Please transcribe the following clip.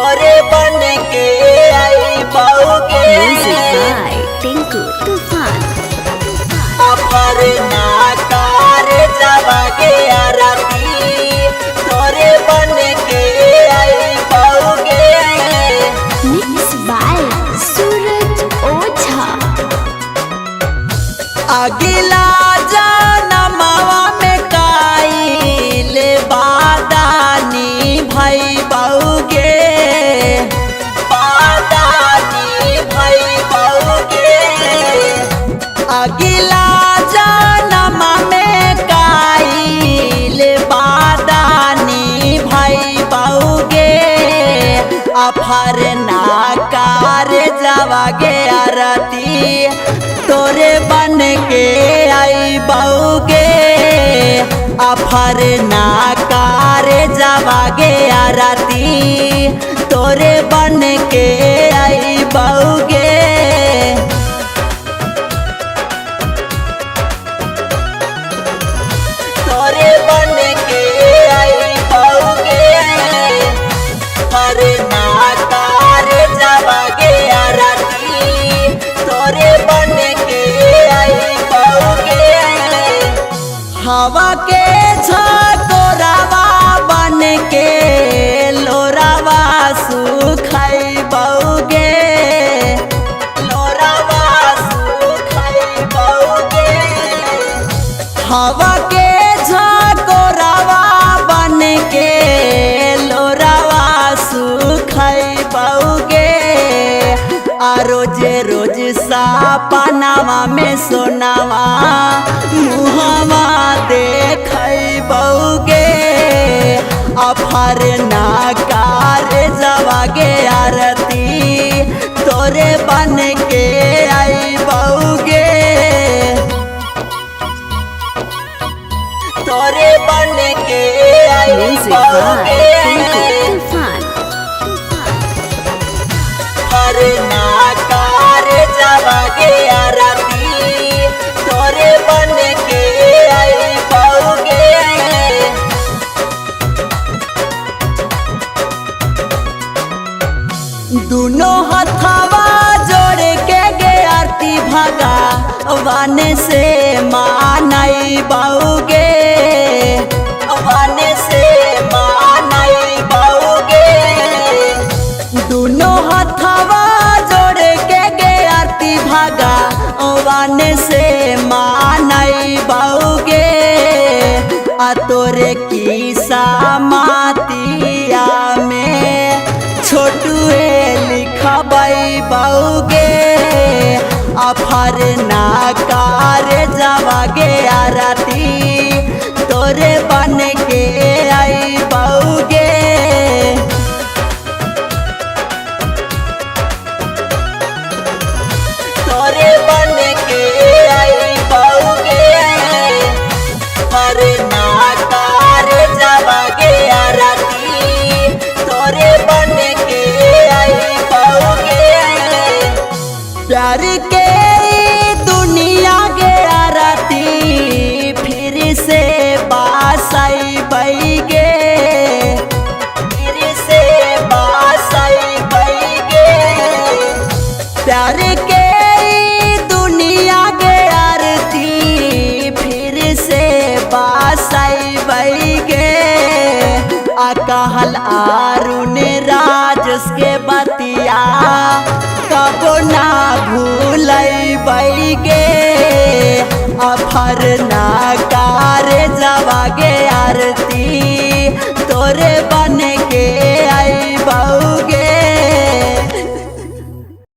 तोरे बन के आई बहुगे टिंकू तूफान अपर नाकार जावागे आरती तोरे बन के आई बहुगे मिक्स बाय सूरज ओझा। अगिला जनमवा में काइल बादानी भाई बहुगे बादानी भाई बहुगे अगिला जनम में काइल बादानी भाई बहुगे अफर नाकार जावागे आरती तोरे बन के आई बहुगे अफर नाकार जावागे आरती तोरे बन के आई बहुगे तोरे बन के आई बहुगे अफर नाकार जावागे आरती तोरे बन के आई बहुगे हवा के झकोरावा बन के लोरावा सुखाई बहुगे लोरावा सुखाई बहुगे हवा के झकोरावा बन के लोरावा सुखाई बहुगे आ रोज रोज सपनावा में सोनावा मुहवा देख बहुगे अफर नाकार जावागे आरती तोरे बन के आई बहुगे तोरे बन के आई बहुगे तूफान अफर नाकार जावागे आरती तोरे बन के आई बहुगे दोनों हथवा जोड़ के गे आरती भगवान से मानई बहुगे वन से मानई बहुगे दोनों हथवा जोड़ के गे आरती भगवान से मानई बहुगे आ तोरे की समातिया में छोटुए लिखबई बहुगे अफर नाकार जावागे आरती तोरे बन के आई बहुगे तोरे बन के आई बहुगे अफर नाकार जावागे आरती तोरे बन के आई बहुगे प्यार के दुनिया गे आरती फिर से बासाई बैगे फिर से बासाई बैगे प्यार के दुनिया गे आरती फिर से बासाई बैगे आ कहल आरुन राजस के बतिया कबो ना भूलई बैगे अफर ना